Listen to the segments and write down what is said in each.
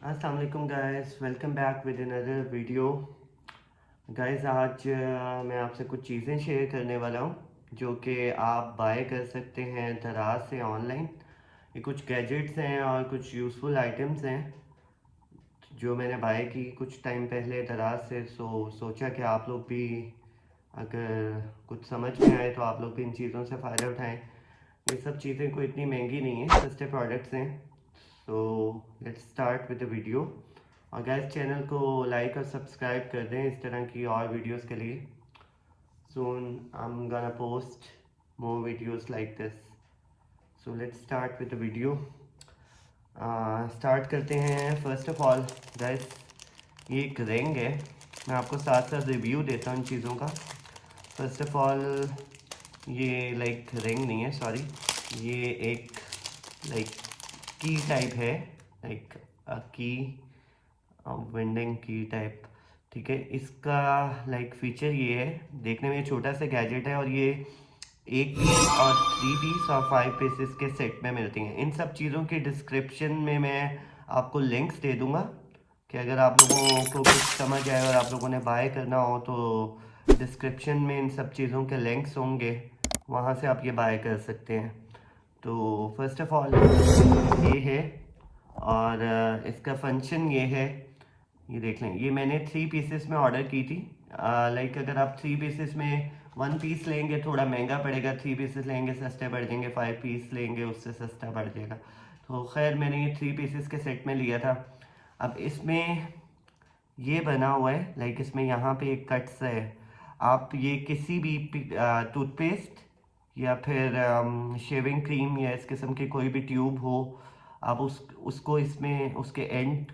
अस्सलाम वालेकुम guys, welcome back with another video. Guys आज मैं आपसे कुछ चीज़ें शेयर करने वाला हूँ जो कि आप बाय कर सकते हैं दराज से ऑनलाइन। ये कुछ गैजेट्स हैं और कुछ यूज़फुल आइटम्स हैं जो मैंने बाय की कुछ टाइम पहले दराज से। सोचा कि आप लोग भी अगर कुछ समझ में आए तो आप लोग भी इन चीज़ों से फ़ायदा उठाएं। ये सब चीज़ें कोई इतनी महंगी नहीं है, सस्ते प्रोडक्ट्स हैं। So let's start with the video. और गैस चैनल को लाइक और सब्सक्राइब कर दें इस तरह की और वीडियोस के लिए। Soon I am gonna post more videos like this. So let's start with the video. Start करते हैं। फर्स्ट ऑफ ऑल गैस, ये एक रिंग है। मैं आपको साथ साथ रिव्यू देता हूँ इन चीज़ों का। फर्स्ट ऑफ ऑल ये लाइक रिंग नहीं है, सॉरी, ये एक लाइक की टाइप है, लाइक की वेंडिंग की टाइप। ठीक है, इसका लाइक फीचर ये है, देखने में छोटा सा गैजेट है और ये एक पीस और 3 पीस और 5 पीसेस के सेट में मिलती हैं। इन सब चीज़ों की डिस्क्रिप्शन में मैं आपको लिंक्स दे दूंगा कि अगर आप लोगों को कुछ समझ आए और आप लोगों ने बाय करना हो तो डिस्क्रिप्शन में इन सब चीज़ों के लिंक्स होंगे, वहाँ से आप ये बाय कर सकते हैं। तो फर्स्ट ऑफ ऑल ये है और इसका फंक्शन ये है। ये देख लें, ये मैंने 3 पीसेस में ऑर्डर की थी। लाइक अगर आप 3 पीसेस में 1 पीस लेंगे थोड़ा महंगा पड़ेगा, 3 पीसेस लेंगे सस्ते पड़ जाएंगे, 5 पीस लेंगे उससे सस्ता पड़ जाएगा। तो खैर मैंने ये 3 पीसेस के सेट में लिया था। अब इसमें ये बना हुआ है, लाइक इसमें यहाँ पे एक कट्स है। आप ये किसी भी टूथपेस्ट या फिर शेविंग क्रीम या इस किस्म की कोई भी ट्यूब हो, आप उसको इसमें उसके एंड,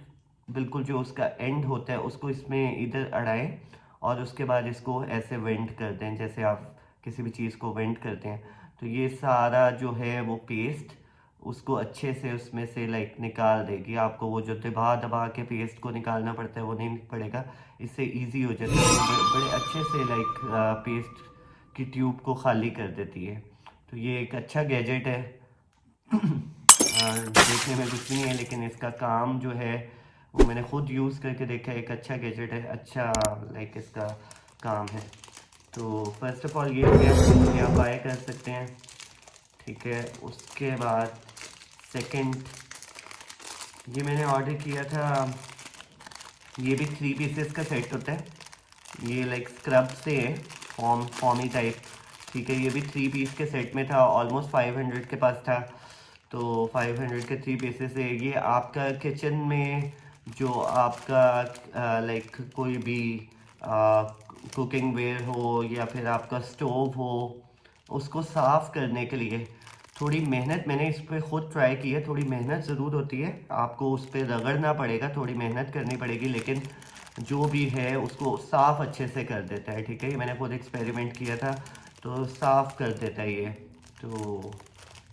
बिल्कुल जो उसका एंड होता है उसको इसमें इधर अड़ाएं और उसके बाद इसको ऐसे वेंट कर दें जैसे आप किसी भी चीज़ को वेंट करते हैं। तो ये सारा जो है वो पेस्ट उसको अच्छे से उसमें से लाइक निकाल देगी। आपको वो जो दबा दबा के पेस्ट को निकालना पड़ता है वो नहीं पड़ेगा, इससे इजी हो जाता है। बड़े अच्छे से लाइक पेस्ट की ट्यूब को खाली कर देती है। तो ये एक अच्छा गैजेट है। देखने में कुछ भी नहीं है लेकिन इसका काम जो है वो मैंने खुद यूज़ करके देखा है। एक अच्छा गैजेट है, अच्छा लाइक इसका काम है। तो फर्स्ट ऑफ ऑल ये हो गया, ये आप बाय कर सकते हैं। ठीक है, उसके बाद सेकंड, ये मैंने ऑर्डर किया था, ये भी 3 पीसेस का सेट होता है। ये लाइक स्क्रब से है, फॉर्मी टाइप। ठीक है, ये भी 3 पीस के सेट में था, ऑलमोस्ट 500 के पास था। तो 500 के 3 पीसेस है। ये आपका किचन में जो आपका लाइक कोई भी कुकिंग वेयर हो या फिर आपका स्टोव हो, उसको साफ़ करने के लिए थोड़ी मेहनत, मैंने इस पर ख़ुद ट्राई की है, थोड़ी मेहनत ज़रूर होती है, आपको उस पर रगड़ना पड़ेगा, थोड़ी मेहनत करनी पड़ेगी, लेकिन जो भी है उसको साफ़ अच्छे से कर देता है। ठीक है, ये मैंने खुद एक्सपेरिमेंट किया था, तो साफ़ कर देता है ये। तो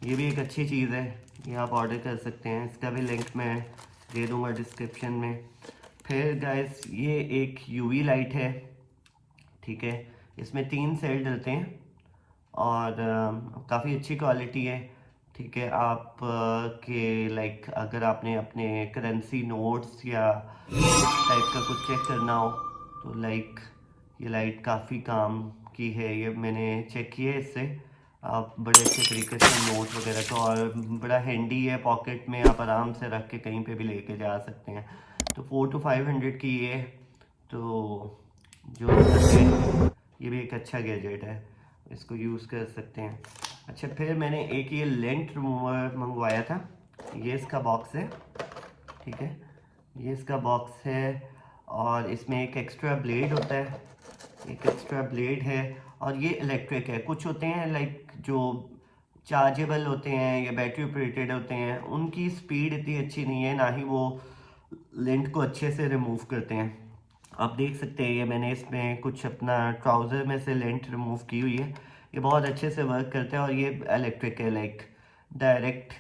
ये भी एक अच्छी चीज़ है, ये आप ऑर्डर कर सकते हैं, इसका भी लिंक मैं दे दूँगा डिस्क्रिप्शन में। फिर गाइस ये एक यूवी लाइट है। ठीक है, इसमें 3 सेल डलते हैं और काफ़ी अच्छी क्वालिटी है। ठीक है, आप के लाइक अगर आपने अपने करेंसी नोट्स या इस टाइप का कुछ चेक करना हो तो लाइक ये लाइट काफ़ी काम की है। ये मैंने चेक किया है इससे, आप बड़े अच्छे तरीके से नोट वगैरह का, और बड़ा हैंडी है, पॉकेट में आप आराम से रख के कहीं पे भी लेके जा सकते हैं। तो 400 to 500 की ये, तो जो है ये भी एक अच्छा गैजेट है, इसको यूज़ कर सकते हैं। अच्छा, फिर मैंने एक ये लेंट रिमूवर मंगवाया था, ये इसका बॉक्स है। ठीक है, ये इसका बॉक्स है और इसमें एक एक्स्ट्रा ब्लेड होता है, एक एक्स्ट्रा ब्लेड है, और ये इलेक्ट्रिक है। कुछ होते हैं लाइक जो चार्जेबल होते हैं या बैटरी ऑपरेटेड होते हैं, उनकी स्पीड इतनी अच्छी नहीं है, ना ही वो लेंट को अच्छे से रिमूव करते हैं। आप देख सकते हैं ये मैंने इसमें कुछ अपना ट्राउज़र में से लेंट रिमूव की हुई है, ये बहुत अच्छे से वर्क करता है। और ये इलेक्ट्रिक है, लाइक डायरेक्ट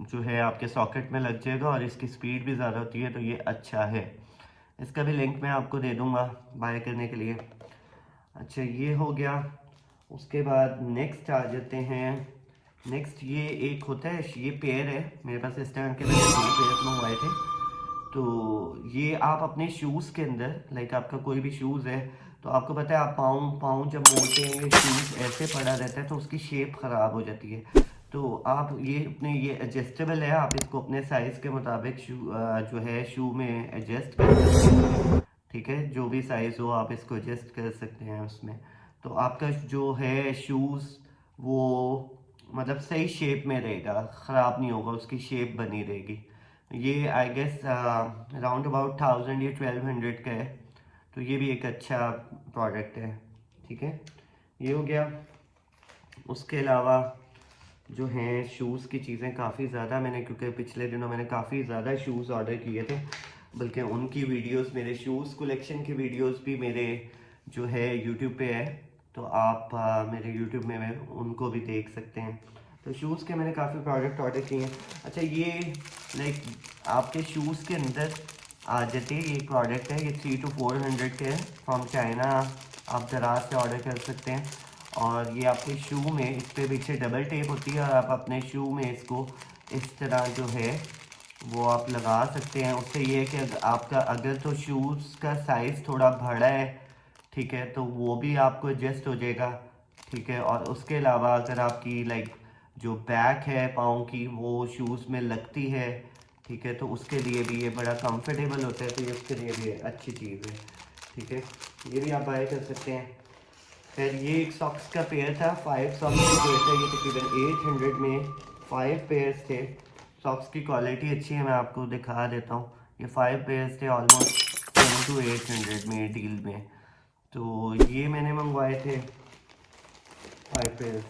जो है आपके सॉकेट में लग जाएगा और इसकी स्पीड भी ज़्यादा होती है, तो ये अच्छा है। इसका भी लिंक मैं आपको दे दूँगा बाय करने के लिए। अच्छा, ये हो गया। उसके बाद नेक्स्ट आ जाते हैं नेक्स्ट ये एक होता है, ये पेयर है मेरे पास इस टाइम के, मैंने 2 पेयर मंगवाए थे। तो ये आप अपने शूज़ के अंदर, लाइक आपका कोई भी शूज़ है, तो आपको पता है आप पाँव पाँव जब मोड़ते हैं, ये शूज़ ऐसे पड़ा रहता है तो उसकी शेप ख़राब हो जाती है। तो आप ये अपने, ये एडजस्टेबल है, आप इसको अपने साइज़ के मुताबिक जो है शू में एडजस्ट कर सकते हैं। ठीक है, जो भी साइज़ हो आप इसको एडजस्ट कर सकते हैं उसमें। तो आपका जो है शूज़ वो मतलब सही शेप में रहेगा, ख़राब नहीं होगा, उसकी शेप बनी रहेगी। ये आई गेस राउंड अबाउट 1000 या 1200 का है। तो ये भी एक अच्छा प्रोडक्ट है। ठीक है, ये हो गया। उसके अलावा जो हैं शूज़ की चीज़ें काफ़ी ज़्यादा मैंने, क्योंकि पिछले दिनों मैंने काफ़ी ज़्यादा शूज़ ऑर्डर किए थे, बल्कि उनकी वीडियोस, मेरे शूज़ कलेक्शन की वीडियोस भी मेरे जो है यूट्यूब पे है, तो आप मेरे यूट्यूब में उनको भी देख सकते हैं। तो शूज़ के मैंने काफ़ी प्रोडक्ट ऑर्डर किए हैं। अच्छा, ये लाइक आपके शूज़ के अंदर आ जाते हैं, ये प्रोडक्ट है, ये 300 to 400 के है, फ्रॉम चाइना, आप दराज से ऑर्डर कर सकते हैं। और ये आपके शू में, इस पे पीछे डबल टेप होती है और आप अपने शू में इसको इस तरह जो है वो आप लगा सकते हैं। उससे ये है कि आपका अगर तो शूज़ का साइज़ थोड़ा बड़ा है, ठीक है, तो वो भी आपको एडजस्ट हो जाएगा। ठीक है, और उसके अलावा अगर आपकी लाइक जो बैक है पाँव की वो शूज़ में लगती है, ठीक है, तो उसके लिए भी ये बड़ा कंफर्टेबल होता है, तो ये उसके लिए भी अच्छी चीज़ है। ठीक है, ये भी आप बाय कर सकते हैं। फिर ये एक सॉक्स का पेयर था, 5 सॉक्स का पेयर था, ये तकरीबन 800 में 5 पेयर्स थे। सॉक्स की क्वालिटी अच्छी है, मैं आपको दिखा देता हूँ। ये 5 पेयर्स थे, ऑलमोस्ट 700 to 800 में डील में। तो ये मैंने मंगवाए थे 5 पेयर्स,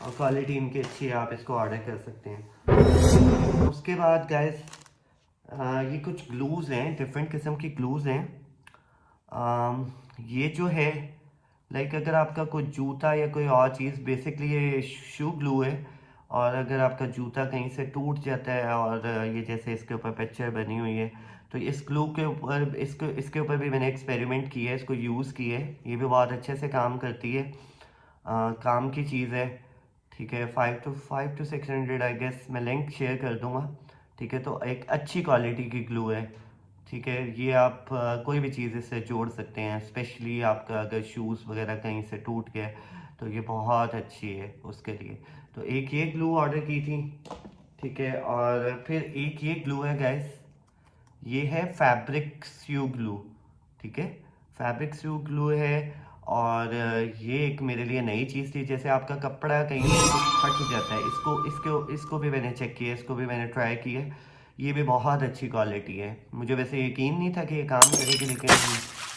और क्वालिटी इनकी अच्छी है, आप इसको ऑर्डर कर सकते हैं। उसके बाद गाइस ये कुछ ग्लूज़ हैं, डिफरेंट किस्म की ग्लूज़ हैं। ये जो है लाइक अगर आपका कोई जूता या कोई और चीज़, बेसिकली ये शू ग्लू है, और अगर आपका जूता कहीं से टूट जाता है, और ये जैसे इसके ऊपर पिक्चर बनी हुई है, तो इस ग्लू के ऊपर, इसके ऊपर भी मैंने एक्सपेरिमेंट किया है, इसको यूज़ किया है, ये भी बहुत अच्छे से काम करती है। काम की चीज़ है। ठीक है, 5 to 600 आई गेस, मैं लिंक शेयर कर दूँगा। ठीक है, तो एक अच्छी क्वालिटी की ग्लू है। ठीक है, ये आप कोई भी चीज़ इससे जोड़ सकते हैं, स्पेशली आपका अगर शूज़ वगैरह कहीं से टूट गया तो ये बहुत अच्छी है उसके लिए। तो एक ये ग्लू ऑर्डर की थी। ठीक है, और फिर एक ये ग्लू है गाइस, ये है फैब्रिक स्यू ग्लू। ठीक है, फैब्रिक स्यू ग्लू है, और ये एक मेरे लिए नई चीज़ थी। जैसे आपका कपड़ा कहीं से कुछ फट जाता है, इसको भी मैंने चेक किया, इसको भी मैंने ट्राई किया, ये भी बहुत अच्छी क्वालिटी है। मुझे वैसे यकीन नहीं था कि ये काम करेगी, लेकिन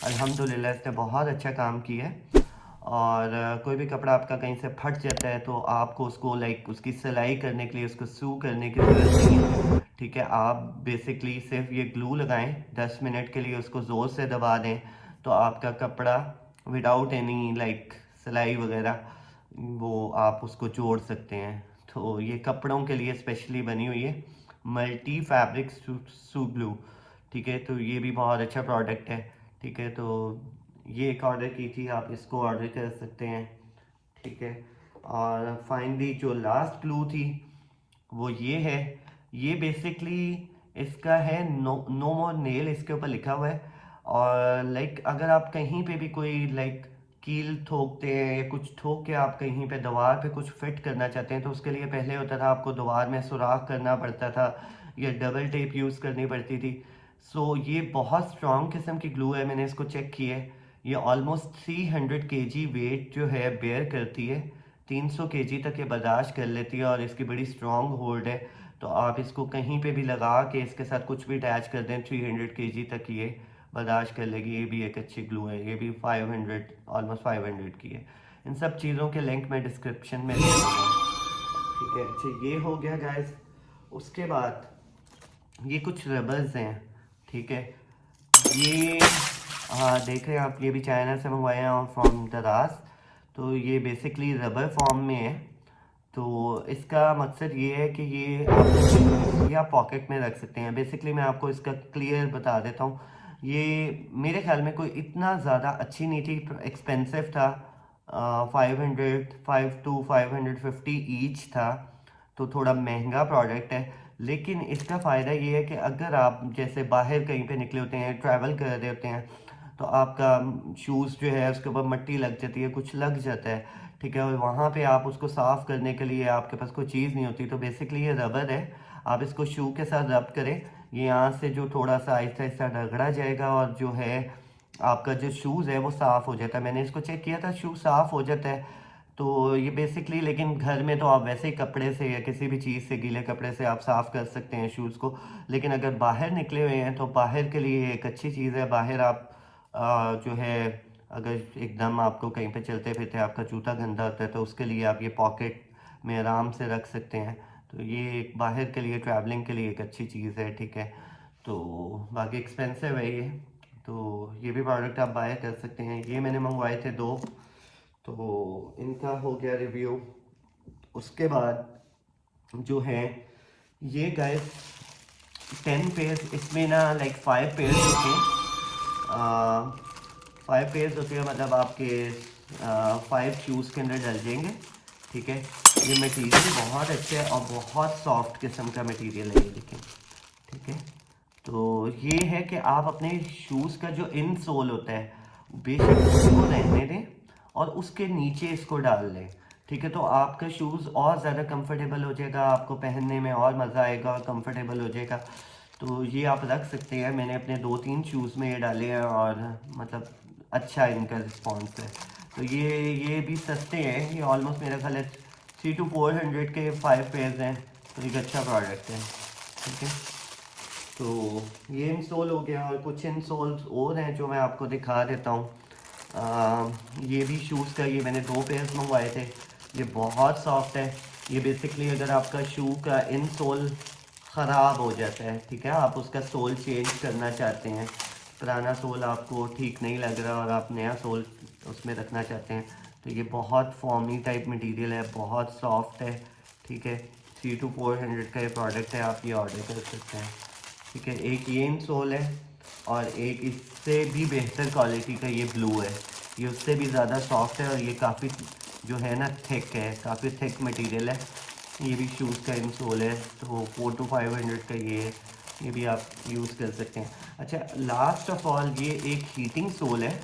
अल्हम्दुलिल्लाह इसने बहुत अच्छा काम किया है। और कोई भी कपड़ा आपका कहीं से फट जाता है तो आपको उसको लाइक उसकी सिलाई करने के लिए, उसको सू करने की ज़रूरत नहीं है। ठीक है, आप बेसिकली सिर्फ ये ग्लू लगाएं, 10 मिनट के लिए उसको ज़ोर से दबा दें, तो आपका कपड़ा विदाउट एनी लाइक सिलाई वगैरह वो आप उसको जोड़ सकते हैं। तो ये कपड़ों के लिए स्पेशली बनी हुई है, मल्टी फैब्रिक सू ग्लू। ठीक है, तो ये भी बहुत अच्छा प्रोडक्ट है। ठीक है, तो ये एक ऑर्डर की थी, आप इसको ऑर्डर कर सकते हैं। ठीक है, और फाइनली जो लास्ट क्लू थी वो ये है। ये बेसिकली इसका है नो मोर नेल, इसके ऊपर लिखा हुआ है। और लाइक अगर आप कहीं पे भी कोई लाइक कील ठोकते हैं या कुछ ठोक के आप कहीं पे दीवार पे कुछ फिट करना चाहते हैं, तो उसके लिए पहले होता था आपको दीवार में सुराख करना पड़ता था या डबल टेप यूज़ करनी पड़ती थी। सो ये बहुत स्ट्रॉन्ग किस्म की ग्लू है, मैंने इसको चेक किया है। ये ऑलमोस्ट 300 kg वेट जो है बेयर करती है, 300 kg तक ये बर्दाश्त कर लेती है, और इसकी बड़ी स्ट्रॉन्ग होल्ड है। तो आप इसको कहीं पे भी लगा के इसके साथ कुछ भी अटैच कर दें, 300 kg तक ये बर्दाश्त कर लेगी। ये भी एक अच्छी ग्लू है, ये भी 500 ऑलमोस्ट 500 की है। इन सब चीज़ों के लिंक मैं डिस्क्रिप्शन में दे दूँगा। ठीक है, अच्छा ये हो गया गाइस। उसके बाद ये कुछ रबर्स हैं। ठीक है, ये हाँ देख रहे हैं आप, ये भी चाइना से मंगवाए हैं फ्रॉम दराज। तो ये बेसिकली रबर फॉर्म में है। तो इसका मकसद ये है कि ये आप या पॉकेट में रख सकते हैं। बेसिकली मैं आपको इसका क्लियर बता देता हूँ। ये मेरे ख्याल में कोई इतना ज़्यादा अच्छी नहीं थी, एक्सपेंसिव था। 500 5 to 550 ईच था। तो थोड़ा महंगा प्रोडक्ट है, लेकिन इसका फ़ायदा ये है कि अगर आप जैसे बाहर कहीं पे निकले होते हैं, ट्रैवल कर रहे होते हैं, तो आपका शूज़ जो है उसके ऊपर मिट्टी लग जाती है, कुछ लग जाता है, ठीक है, और वहाँ पे आप उसको साफ़ करने के लिए आपके पास कोई चीज़ नहीं होती, तो बेसिकली ये रबर है। आप इसको शू के साथ रब करें, ये यहाँ से जो थोड़ा सा आहिस्ता आहिस्ता रगड़ा जाएगा और जो है आपका जो शूज़ है वो साफ़ हो जाता है। मैंने इसको चेक किया था, शू साफ़ हो जाता है। तो ये बेसिकली, लेकिन घर में तो आप वैसे ही कपड़े से या किसी भी चीज़ से, गीले कपड़े से आप साफ़ कर सकते हैं शूज़ को। लेकिन अगर बाहर निकले हुए हैं तो बाहर के लिए एक अच्छी चीज़ है। बाहर आप जो है, अगर एकदम आपको कहीं पे चलते फिरते आपका जूता गंदा होता है तो उसके लिए आप ये पॉकेट में आराम से रख सकते हैं। तो ये एक बाहर के लिए, ट्रैवलिंग के लिए एक अच्छी चीज़ है, ठीक है। तो बाकी एक्सपेंसिव है ये, तो ये भी प्रोडक्ट आप बाय कर सकते हैं। ये मैंने मंगवाए थे 2, तो इनका हो गया रिव्यू। उसके बाद जो है ये गाइस 10 पेयर्स, इसमें ना लाइक 5 पेयर्स होते हैं, 5 पेयर्स होते हैं, मतलब आपके 5 शूज़ के अंदर डल जाएंगे, ठीक है। ये मटेरियल बहुत अच्छा है और बहुत सॉफ्ट किस्म का मटेरियल है ये, देखें, ठीक है। तो ये है कि आप अपने शूज़ का जो इन सोल होता है बेशक उसको रहने दें और उसके नीचे इसको डाल लें, ठीक है। तो आपका शूज़ और ज़्यादा कंफर्टेबल हो जाएगा, आपको पहनने में और मज़ा आएगा और कंफर्टेबल हो जाएगा। तो ये आप रख सकते हैं। मैंने अपने 2-3 शूज़ में ये डाले हैं और मतलब अच्छा इनका रिस्पॉन्स है। तो ये भी सस्ते हैं, ये ऑलमोस्ट मेरा ख्याल है 300 to 400 के 5 पेयर्स हैं, तो एक अच्छा प्रोडक्ट है, ठीक है। तो ये इंसोल हो गया और कुछ इंसोल्स और हैं जो मैं आपको दिखा देता हूँ। ये भी शूज़ का, ये मैंने 2 पेयर्स मंगवाए थे, ये बहुत सॉफ्ट है। ये बेसिकली अगर आपका शू का इंसोल ख़राब हो जाता है, ठीक है, आप उसका सोल चेंज करना चाहते हैं, पुराना सोल आपको ठीक नहीं लग रहा और आप नया सोल उसमें रखना चाहते हैं, तो ये बहुत फॉर्मी टाइप मटेरियल है, बहुत सॉफ्ट है, ठीक है। 300 to 400 का ये प्रोडक्ट है, आप ये ऑर्डर कर सकते हैं, ठीक है। एक ये इंसोल है और एक इससे भी बेहतर क्वालिटी का ये ब्लू है, ये उससे भी ज़्यादा सॉफ्ट है और ये काफ़ी जो है ना थिक है, काफ़ी थिक मटेरियल है। ये भी शूज़ का इंसोल है, तो 400 to 500 का ये है, ये भी आप यूज़ कर सकते हैं। अच्छा, लास्ट ऑफ ऑल ये एक हीटिंग सोल है,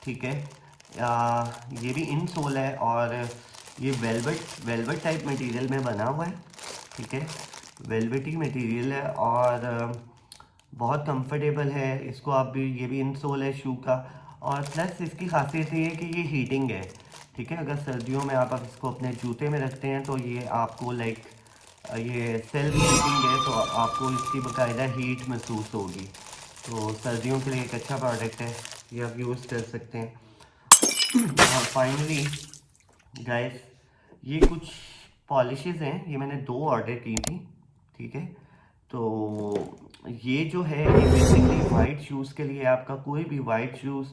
ठीक है। ये भी इन सोल है और ये वेलवेट टाइप मटेरियल में बना हुआ है, ठीक है, वेलवेटी मटेरियल है और बहुत कंफर्टेबल है। इसको आप भी, ये भी इन सोल है शू का, और प्लस इसकी खासियत ये है कि ये हीटिंग है, ठीक है। अगर सर्दियों में आप इसको अपने जूते में रखते हैं तो ये आपको लाइक ये सेल्फ हीटिंग है, तो आपको इसकी बाकायदा हीट महसूस होगी। तो सर्दियों के लिए एक अच्छा प्रोडक्ट है, ये आप यूज़ कर सकते हैं। और फाइनली गाइस, ये कुछ पॉलिशेस हैं, ये मैंने 2 ऑर्डर की थी, ठीक है। तो ये जो है ये बेसिकली वाइट शूज़ के लिए, आपका कोई भी वाइट शूज़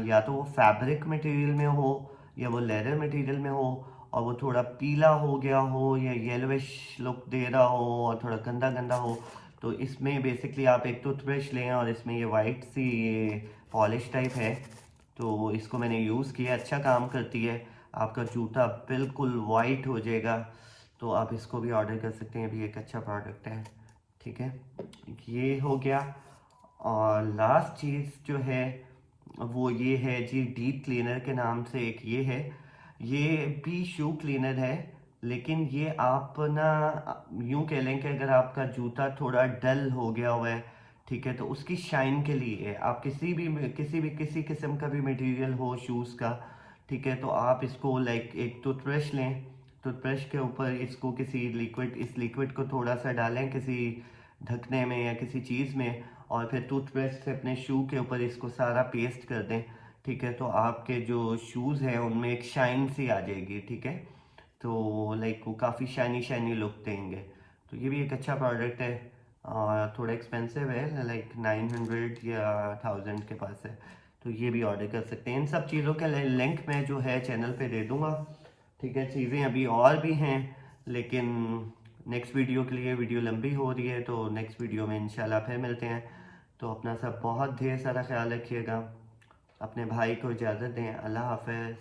या तो वो फैब्रिक मटेरियल में हो या वो लेदर मटेरियल में हो और वो थोड़ा पीला हो गया हो या येलोविश लुक दे रहा हो और थोड़ा गंदा गंदा हो, तो इसमें बेसिकली आप एक टूथब्रश लें और इसमें ये वाइट सी ये पॉलिश टाइप है, तो इसको मैंने यूज़ किया, अच्छा काम करती है, आपका जूता बिल्कुल वाइट हो जाएगा। तो आप इसको भी ऑर्डर कर सकते हैं, भी एक अच्छा प्रोडक्ट है, ठीक है। ये हो गया। और लास्ट चीज़ जो है वो ये है जी, डीप क्लीनर के नाम से एक ये है, ये भी शू क्लीनर है, लेकिन ये आप ना यूँ कह लें कि अगर आपका जूता थोड़ा डल हो गया हुआ है, ठीक है, तो उसकी शाइन के लिए है। आप किसी किस्म का भी मटेरियल हो शूज़ का, ठीक है, तो आप इसको लाइक एक टूथब्रश लें, टूथब्रश के ऊपर इसको किसी इस लिक्विड को थोड़ा सा डालें किसी ढकने में या किसी चीज़ में, और फिर टूथब्रश से अपने शू के ऊपर इसको सारा पेस्ट कर दें, ठीक है। तो आपके जो शूज़ हैं उनमें एक शाइन सी आ जाएगी, ठीक है। तो लाइक वो काफ़ी शाइनी शाइनी लुक देंगे। तो ये भी एक अच्छा प्रोडक्ट है और थोड़ा एक्सपेंसिव है, लाइक 900 या 1000 के पास है, तो ये भी ऑर्डर कर सकते हैं। इन सब चीज़ों का लिंक मैं जो है चैनल पे दे दूँगा, ठीक है। चीज़ें अभी और भी हैं, लेकिन नेक्स्ट वीडियो के लिए वीडियो लंबी हो रही है, तो नेक्स्ट वीडियो में इंशाल्लाह फिर मिलते हैं। तो अपना सब बहुत ढेर सारा ख्याल रखिएगा, अपने भाई को इजाज़त दें, अल्लाह हाफ़िज़।